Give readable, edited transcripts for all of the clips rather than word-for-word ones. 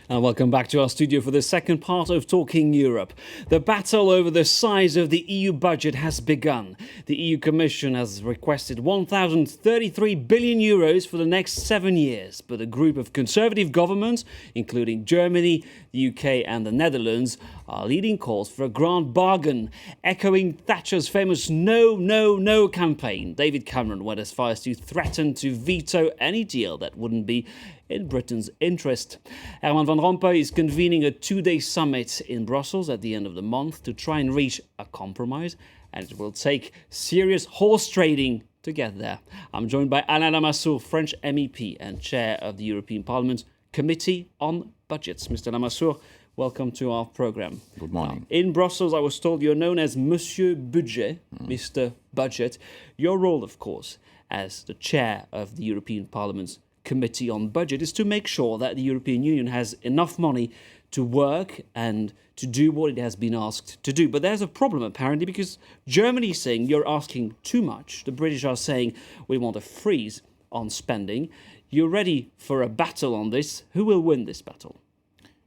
And welcome back to our studio for the second part of Talking Europe. The battle over the size of the EU budget has begun. The EU Commission has requested €1,033 billion for the next 7 years, but a group of conservative governments, including Germany, the UK and the Netherlands, are leading calls for a grand bargain, echoing Thatcher's famous No, No, No campaign. David Cameron went as far as to threaten to veto any deal that wouldn't be in Britain's interest. Herman Van Rompuy is convening a 2-day summit in Brussels at the end of the month to try and reach a compromise, and it will take serious horse trading to get there. I'm joined by Alain Lamassoure, French MEP and chair of the European Parliament's Committee on Budgets. Mr. Lamassoure, welcome to our programme. Good morning. In Brussels, I was told you're known as Monsieur Budget, Mr. Budget. Your role, of course, as the chair of the European Parliament's Committee on Budget is to make sure that the European Union has enough money to work and to do what it has been asked to do. But there's a problem, apparently, because Germany is saying you're asking too much. The British are saying we want a freeze on spending. You're ready for a battle on this. Who will win this battle?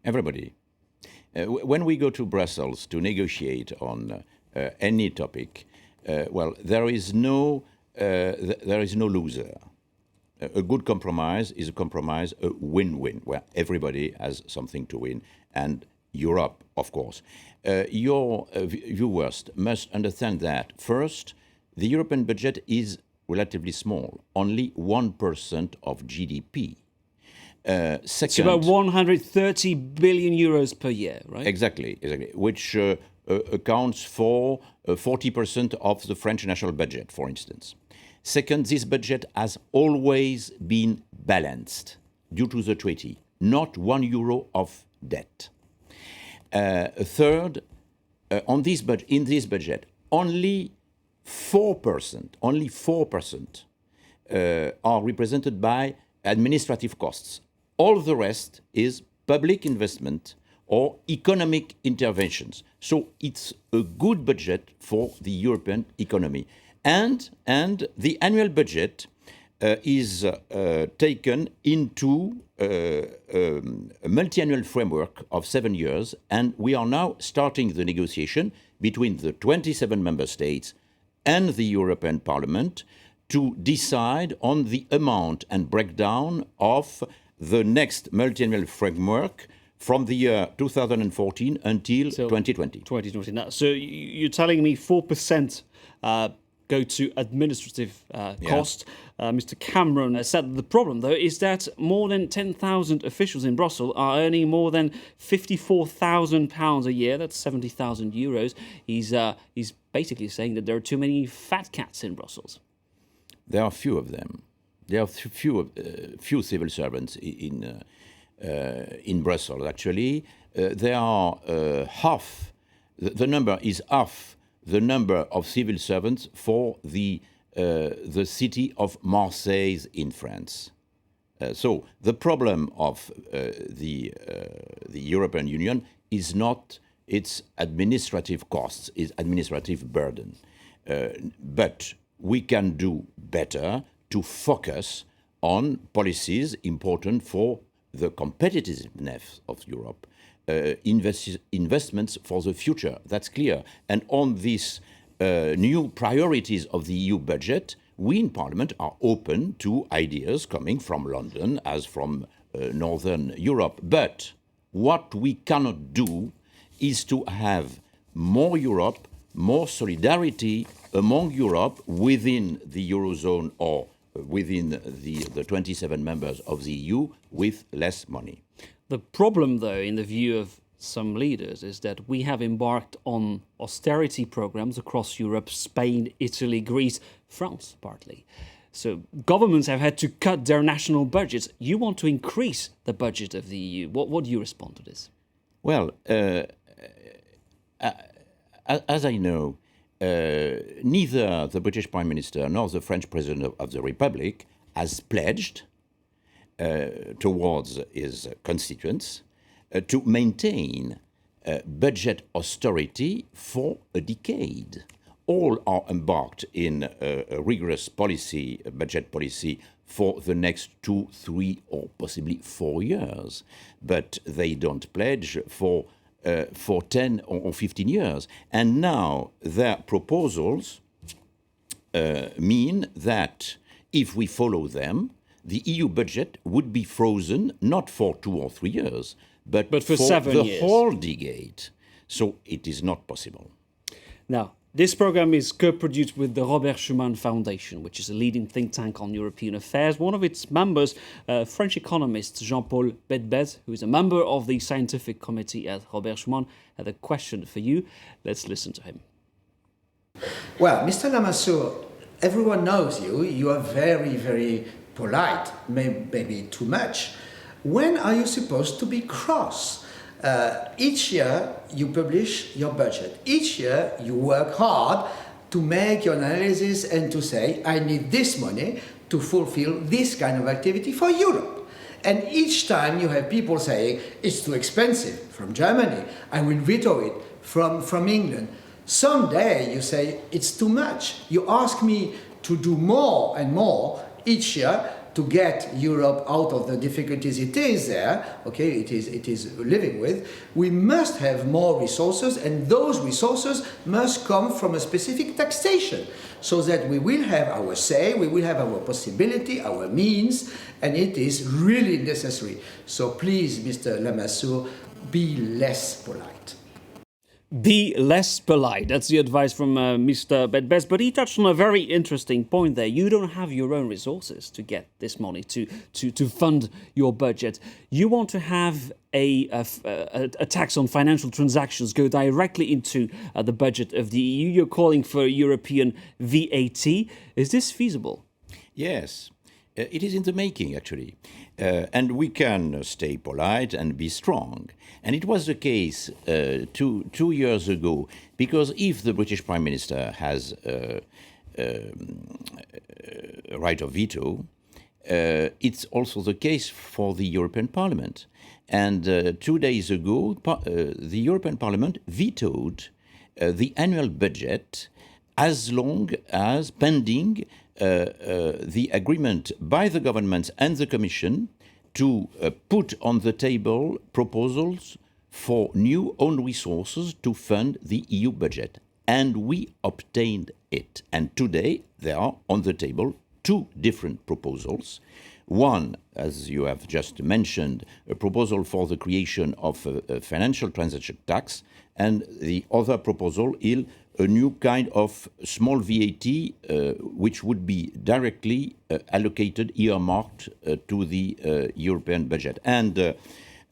Everybody. When we go to Brussels to negotiate on any topic, there is no loser. A good compromise is a compromise, a win-win, where everybody has something to win, and Europe, of course. Your viewers must understand that, first, the European budget is relatively small, only 1% of GDP. Second, it's about €130 billion per year, right? Exactly, which accounts for 40% of the French national budget, for instance. Second, this budget has always been balanced due to the treaty, not €1 of debt. Third, in this budget, only 4% are represented by administrative costs. All the rest is public investment or economic interventions. So it's a good budget for the European economy. And the annual budget is taken into a multi-annual framework of 7 years, and we are now starting the negotiation between the 27 member states and the European Parliament to decide on the amount and breakdown of the next multi-annual framework from the year 2014 until 2020. 2020. So you're telling me 4% go to administrative cost. Mr. Cameron said that the problem, though, is that more than 10,000 officials in Brussels are earning more than £54,000 a year. That's €70,000. He's basically saying that there are too many fat cats in Brussels. There are few of them. There are few civil servants in Brussels. Actually, there are half. The number is half the number of civil servants for the city of Marseille in France. So the problem of the European Union is not its administrative costs, its administrative burden. But we can do better to focus on policies important for the competitiveness of Europe. Investments for the future, that's clear. And on these new priorities of the EU budget, we in Parliament are open to ideas coming from London as from Northern Europe. But what we cannot do is to have more Europe, more solidarity among Europe within the Eurozone or within the 27 members of the EU with less money. The problem, though, in the view of some leaders, is that we have embarked on austerity programs across Europe, Spain, Italy, Greece, France, partly. So governments have had to cut their national budgets. You want to increase the budget of the EU. What do you respond to this? Well, as I know, neither the British Prime Minister nor the French President of the Republic has pledged towards his constituents to maintain budget austerity for a decade all are embarked in a rigorous policy, a budget policy, for the next 2, 3, or possibly 4 years. But they don't pledge for 10 or 15 years. And now their proposals mean that if we follow them, the EU budget would be frozen not for 2 or 3 years, but for 7 the years. whole decade. So it is not possible. Now, this program is co-produced with the Robert Schuman Foundation, which is a leading think tank on European affairs. One of its members, French economist Jean-Paul Betbez, who is a member of the scientific committee at Robert Schuman, had a question for you. Let's listen to him. Well, Mr. Lamassoure, everyone knows you. You are very, very polite, maybe too much. When are you supposed to be cross? Each year you publish your budget. Each year you work hard to make your analysis and to say, I need this money to fulfill this kind of activity for Europe. And each time you have people saying, it's too expensive from Germany, I will veto it from England. Someday you say, it's too much. You ask me to do more and more each year to get Europe out of the difficulties it is there, okay, it is living with. We must have more resources, and those resources must come from a specific taxation, so that we will have our say, we will have our possibility, our means, and it is really necessary. So please, Mr. Lamassoure, be less polite. Be less polite. That's the advice from Mr. Betbez. But he touched on a very interesting point there. You don't have your own resources to get this money, to fund your budget. You want to have a tax on financial transactions go directly into the budget of the EU. You're calling for a European VAT. Is this feasible? Yes. It is in the making, actually. And we can stay polite and be strong. And it was the case 2 years ago, because if the British Prime Minister has right of veto, it's also the case for the European Parliament. And 2 days ago, the European Parliament vetoed the annual budget as long as pending the agreement by the governments and the Commission to put on the table proposals for new own resources to fund the EU budget. And we obtained it. And today there are on the table 2 different proposals. One, as you have just mentioned, a proposal for the creation of a financial transaction tax, and the other proposal is a new kind of small VAT, which would be directly allocated, earmarked to the European budget. And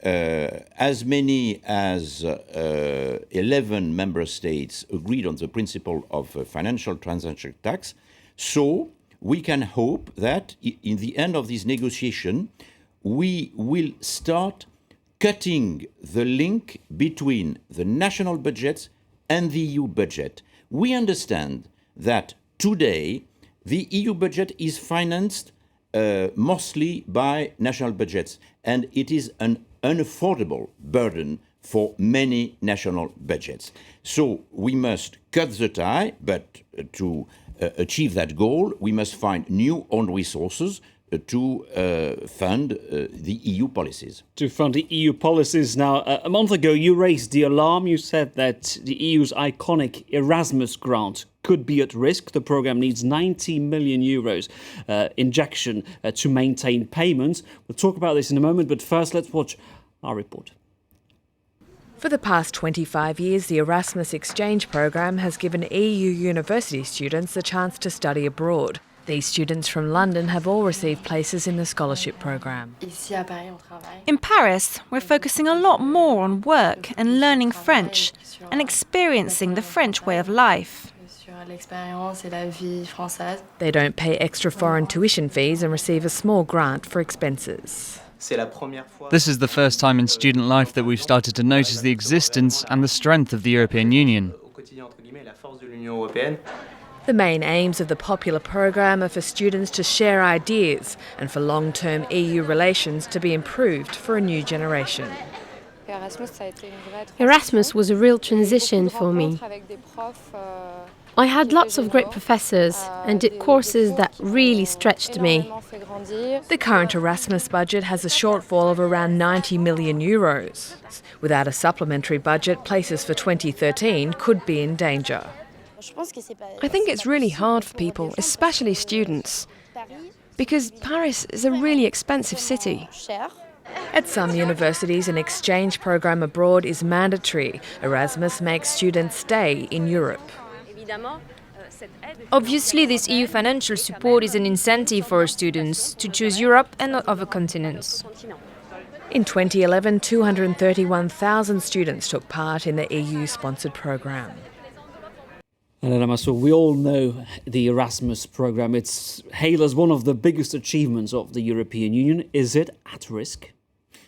as many as 11 member states agreed on the principle of a financial transaction tax. So we can hope that in the end of this negotiation, we will start cutting the link between the national budgets and the EU budget. We understand that today the EU budget is financed mostly by national budgets, and it is an unaffordable burden for many national budgets. So we must cut the tie, but to achieve that goal, we must find new own resources to fund the EU policies. To fund the EU policies. Now, a month ago, you raised the alarm. You said that the EU's iconic Erasmus grant could be at risk. The programme needs 90 million euros injection to maintain payments. We'll talk about this in a moment, but first let's watch our report. For the past 25 years, the Erasmus exchange programme has given EU university students the chance to study abroad. These students from London have all received places in the scholarship programme. In Paris, we're focusing a lot more on work and learning French and experiencing the French way of life. They don't pay extra foreign tuition fees and receive a small grant for expenses. This is the first time in student life that we've started to notice the existence and the strength of the European Union. The main aims of the popular programme are for students to share ideas and for long-term EU relations to be improved for a new generation. Erasmus was a real transition for me. I had lots of great professors and did courses that really stretched me. The current Erasmus budget has a shortfall of around 90 million euros. Without a supplementary budget, places for 2013 could be in danger. I think it's really hard for people, especially students, because Paris is a really expensive city. At some universities, an exchange program abroad is mandatory. Erasmus makes students stay in Europe. Obviously, this EU financial support is an incentive for students to choose Europe and not other continents. In 2011, 231,000 students took part in the EU-sponsored program. Alain Lamassoure, we all know the Erasmus program. It's hailed as one of the biggest achievements of the European Union. Is it at risk?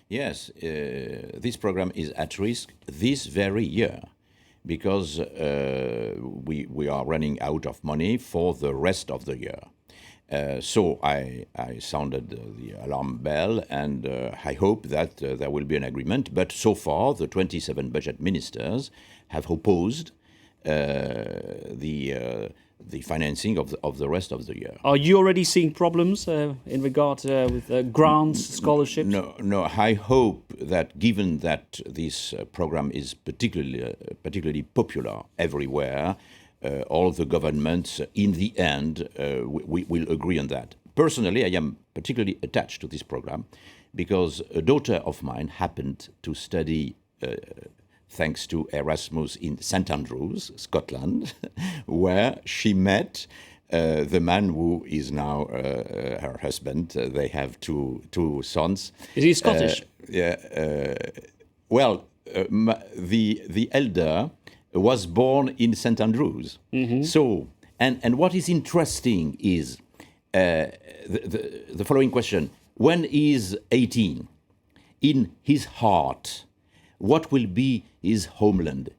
Yes, this program is at risk this very year, because we are running out of money for the rest of the year. So I sounded the alarm bell, and I hope that there will be an agreement. But so far, the 27 budget ministers have opposed the financing of the rest of the year. Are you already seeing problems in regard with grants, scholarships? No. I hope that, given that this program is particularly popular everywhere, all the governments, in the end, will agree on that. Personally, I am particularly attached to this program because a daughter of mine happened to study thanks to Erasmus in St Andrews, Scotland, where she met the man who is now her husband. They have two sons. Is he Scottish? The elder was born in St Andrews. Mm-hmm. So, and what is interesting is the following question: when he is 18, in his heart, what will be his homeland,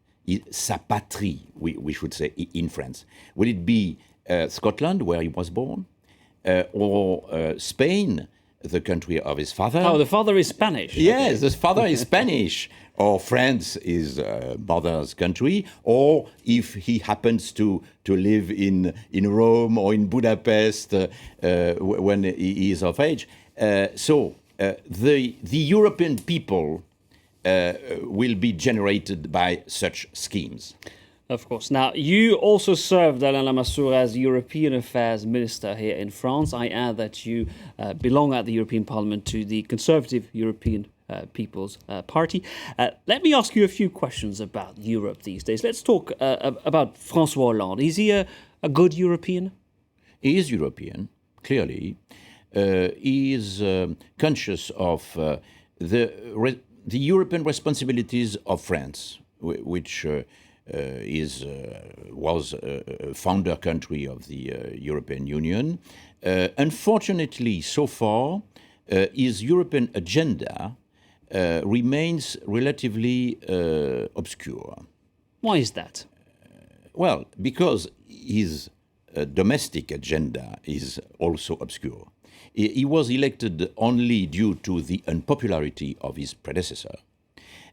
sa patrie, we should say in France? Will it be Scotland, where he was born, or Spain, the country of his father? Oh, the father is Spanish. Yes, the father is Spanish. Or France is mother's country, or if he happens to live in Rome or in Budapest when he is of age. So the European people will be generated by such schemes. Of course. Now, you also served, Alain Lamassoure, as European Affairs Minister here in France. I add that you belong at the European Parliament to the Conservative European People's Party. Let me ask you a few questions about Europe these days. Let's talk about François Hollande. Is he a good European? He is European, clearly. He is conscious of the European responsibilities of France, which was a founder country of the European Union. Unfortunately, so far, his European agenda remains relatively obscure. Why is that? Well, because his domestic agenda is also obscure. He was elected only due to the unpopularity of his predecessor,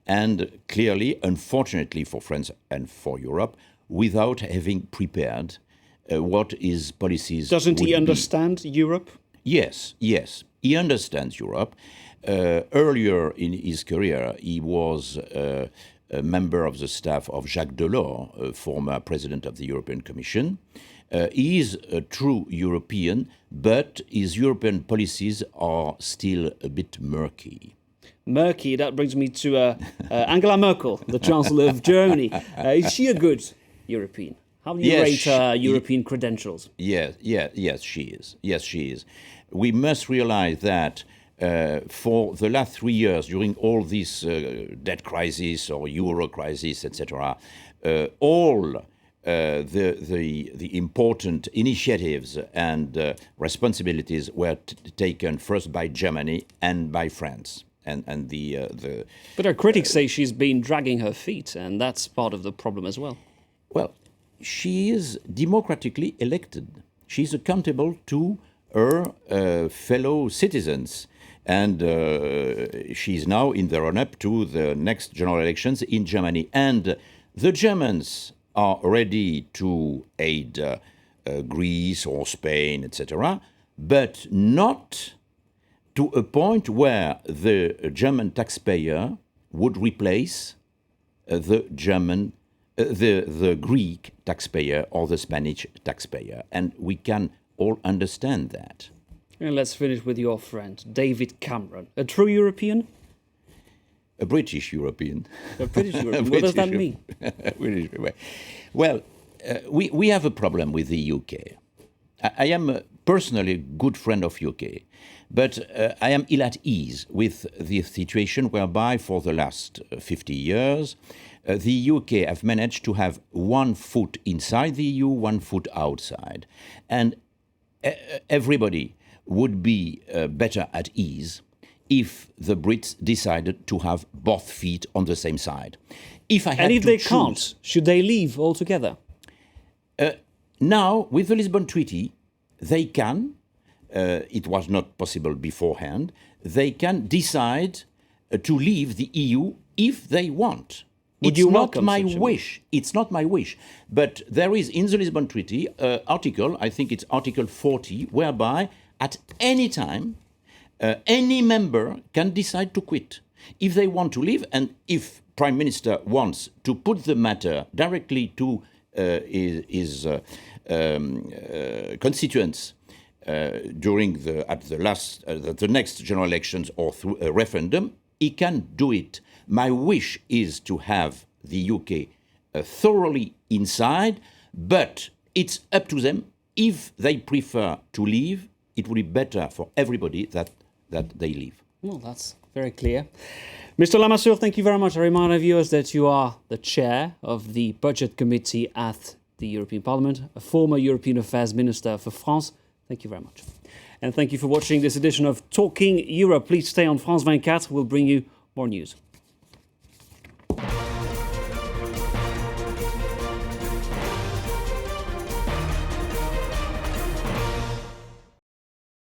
and clearly, unfortunately for France and for Europe, without having prepared what his policies Doesn't he would understand be. Europe? Yes, he understands Europe. Earlier in his career, he was a member of the staff of Jacques Delors, former president of the European Commission. He is a true European, but his European policies are still a bit murky. Murky, that brings me to Angela Merkel, the Chancellor of Germany. Is she a good European? How do you rate her European credentials? Yes, she is. Yes, she is. We must realize that for the last 3 years, during all this debt crisis or euro crisis, etc., all the important initiatives and responsibilities were taken first by Germany and by France. But her critics say she's been dragging her feet, and that's part of the problem as well. Well, she is democratically elected. She's accountable to her fellow citizens. And she's now in the run-up to the next general elections in Germany. And the Germans are ready to aid Greece or Spain, etc., but not to a point where the German taxpayer would replace the Greek taxpayer or the Spanish taxpayer. And we can all understand that. And let's finish with your friend, David Cameron. A true European? A British European. A British European. What does that mean? Well, we have a problem with the UK. I am personally a good friend of UK, but I am ill at ease with the situation whereby for the last 50 years, the UK have managed to have 1 foot inside the EU, 1 foot outside. And everybody would be better at ease if the Brits decided to have both feet on the same side. If they can't, should they leave altogether? Now, with the Lisbon Treaty, they can, it was not possible beforehand, they can decide to leave the EU if they want. It's not my wish. It's not my wish. But there is in the Lisbon Treaty article, I think it's Article 40, whereby at any time, any member can decide to quit if they want to leave, and if Prime Minister wants to put the matter directly to his constituents during the next general elections or through a referendum, he can do it. My wish is to have the UK thoroughly inside, but it's up to them. If they prefer to leave, it would be better for everybody that they leave. Well, that's very clear. Mr. Lamassoure, thank you very much. I remind our viewers that you are the chair of the Budget Committee at the European Parliament, a former European Affairs Minister for France. Thank you very much. And thank you for watching this edition of Talking Europe. Please stay on France 24. We'll bring you more news.